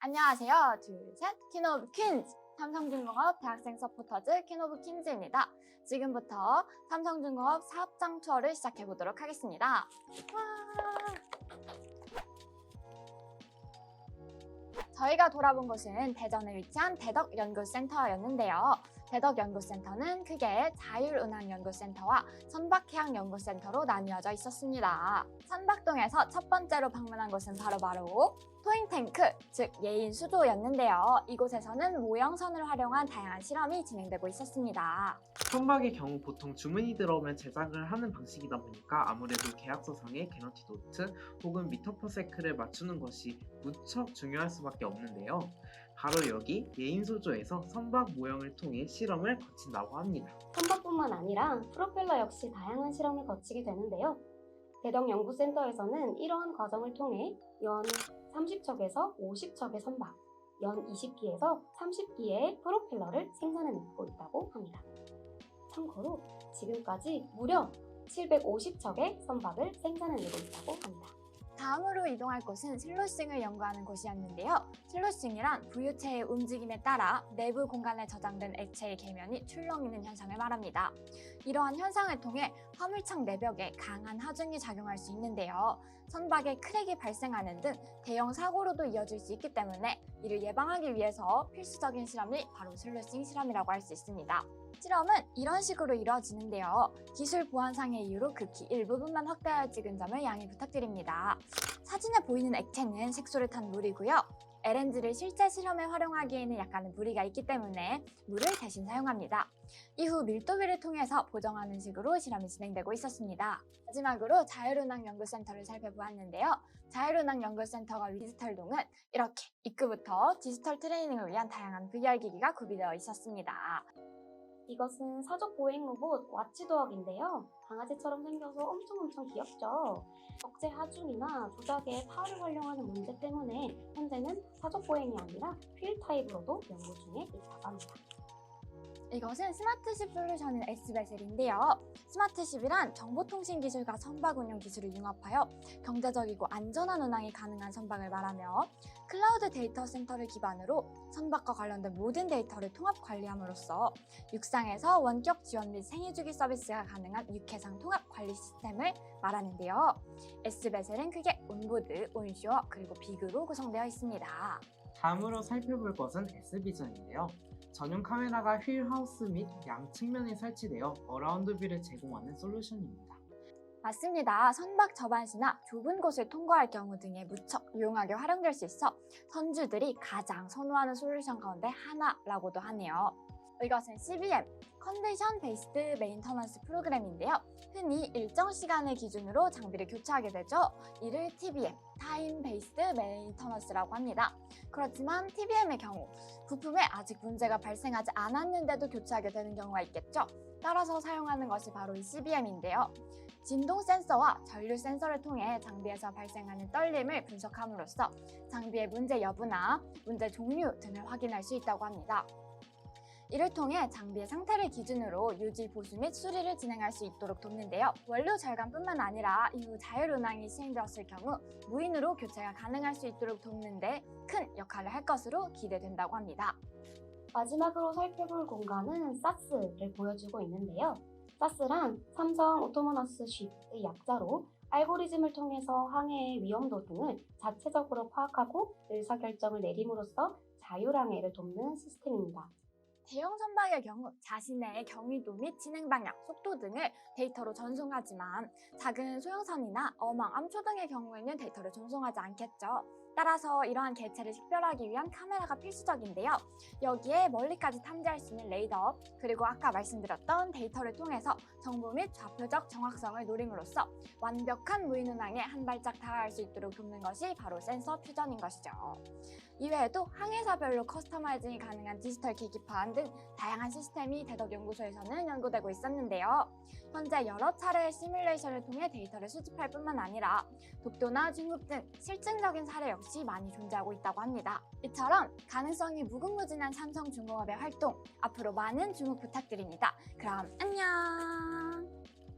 안녕하세요. 둘, 셋. 퀸 오브 퀸즈! 삼성중공업 대학생 서포터즈 퀸 오브 퀸즈입니다. 지금부터 삼성중공업 사업장 투어를 시작해보도록 하겠습니다. 저희가 돌아본 곳은 대전에 위치한 대덕연구센터였는데요. 대덕연구센터는 크게 자율운항연구센터와 선박해양연구센터로 나뉘어져 있었습니다. 선박동에서 첫 번째로 방문한 곳은 바로 토잉탱크, 즉 예인 수조였는데요. 이곳에서는 모형선을 활용한 다양한 실험이 진행되고 있었습니다. 선박의 경우 보통 주문이 들어오면 제작을 하는 방식이다 보니까 아무래도 계약서상의 개너티 노트 혹은 미터 퍼 세크를 맞추는 것이 무척 중요할 수밖에 없는데요. 바로 여기 예인소조에서 선박 모형을 통해 실험을 거친다고 합니다. 선박뿐만 아니라 프로펠러 역시 다양한 실험을 거치게 되는데요. 대덕연구센터에서는 이러한 과정을 통해 연 30척에서 50척의 선박, 연 20기에서 30기의 프로펠러를 생산해내고 있다고 합니다. 참고로 지금까지 무려 750척의 선박을 생산해내고 있다고 합니다. 다음으로 이동할 곳은 슬로싱을 연구하는 곳이었는데요. 슬로싱이란 부유체의 움직임에 따라 내부 공간에 저장된 액체의 계면이 출렁이는 현상을 말합니다. 이러한 현상을 통해 화물창 내벽에 강한 하중이 작용할 수 있는데요. 선박에 크랙이 발생하는 등 대형 사고로도 이어질 수 있기 때문에 이를 예방하기 위해서 필수적인 실험이 바로 슬로싱 실험이라고 할 수 있습니다. 실험은 이런 식으로 이루어지는데요. 기술 보안상의 이유로 극히 일부분만 확대하여 찍은 점을 양해 부탁드립니다. 사진에 보이는 액체는 색소를 탄 물이고요. LNG를 실제 실험에 활용하기에는 약간의 무리가 있기 때문에 물을 대신 사용합니다. 이후 밀도비를 통해서 보정하는 식으로 실험이 진행되고 있었습니다. 마지막으로 자율운항연구센터를 살펴보았는데요. 자율운항연구센터가 디지털동은 이렇게 입구부터 디지털 트레이닝을 위한 다양한 VR 기기가 구비되어 있었습니다. 이것은 사족 보행 로봇 와치도어인데요. 강아지처럼 생겨서 엄청 귀엽죠. 적재 하중이나 조작에 팔을 활용하는 문제 때문에 현재는 사족 보행이 아니라 휠 타입으로도 연구 중에 있다고 합니다. 이것은 스마트십 솔루션의 S베셀인데요. 스마트십이란 정보통신 기술과 선박 운용 기술을 융합하여 경제적이고 안전한 운항이 가능한 선박을 말하며 클라우드 데이터 센터를 기반으로 선박과 관련된 모든 데이터를 통합 관리함으로써 육상에서 원격 지원 및 생애주기 서비스가 가능한 육해상 통합 관리 시스템을 말하는데요. S베셀은 크게 온보드, 온쇼어, 그리고 비그로 구성되어 있습니다. 다음으로 살펴볼 것은 S비전인데요. 전용 카메라가 휠하우스 및 양측면에 설치되어 어라운드 뷰를 제공하는 솔루션입니다. 맞습니다. 선박 저반시나 좁은 곳을 통과할 경우 등에 무척 유용하게 활용될 수 있어 선주들이 가장 선호하는 솔루션 가운데 하나라고도 하네요. 이것은 CBM, 컨디션 베이스드 메인터넌스 프로그램인데요. 흔히 일정 시간을 기준으로 장비를 교체하게 되죠. 이를 TBM, 타임 베이스드 메인터넌스라고 합니다. 그렇지만 TBM의 경우 부품에 아직 문제가 발생하지 않았는데도 교체하게 되는 경우가 있겠죠. 따라서 사용하는 것이 바로 이 CBM인데요. 진동 센서와 전류 센서를 통해 장비에서 발생하는 떨림을 분석함으로써 장비의 문제 여부나 문제 종류 등을 확인할 수 있다고 합니다. 이를 통해 장비의 상태를 기준으로 유지, 보수 및 수리를 진행할 수 있도록 돕는데요. 원료 절감뿐만 아니라 이후 자율운항이 시행되었을 경우 무인으로 교체가 가능할 수 있도록 돕는 데 큰 역할을 할 것으로 기대된다고 합니다. 마지막으로 살펴볼 공간은 사스를 보여주고 있는데요. 사스란 삼성 오토노머스 쉽의 약자로 알고리즘을 통해서 항해의 위험도 등을 자체적으로 파악하고 의사결정을 내림으로써 자율항해를 돕는 시스템입니다. 대형 선박의 경우 자신의 경위도 및 진행 방향, 속도 등을 데이터로 전송하지만 작은 소형선이나 어망, 암초 등의 경우에는 데이터를 전송하지 않겠죠. 따라서 이러한 개체를 식별하기 위한 카메라가 필수적인데요. 여기에 멀리까지 탐지할 수 있는 레이더, 그리고 아까 말씀드렸던 데이터를 통해서 정보 및 좌표적 정확성을 노림으로써 완벽한 무인운항에 한 발짝 다가갈 수 있도록 돕는 것이 바로 센서 퓨전인 것이죠. 이외에도 항해사별로 커스터마이징이 가능한 디지털 계기판 등 다양한 시스템이 대덕연구소에서는 연구되고 있었는데요. 현재 여러 차례의 시뮬레이션을 통해 데이터를 수집할 뿐만 아니라 독도나 중국 등 실증적인 사례 역시 많이 존재하고 있다고 합니다. 이처럼 가능성이 무궁무진한 삼성중공업의 활동, 앞으로 많은 주목 부탁드립니다. 그럼 안녕!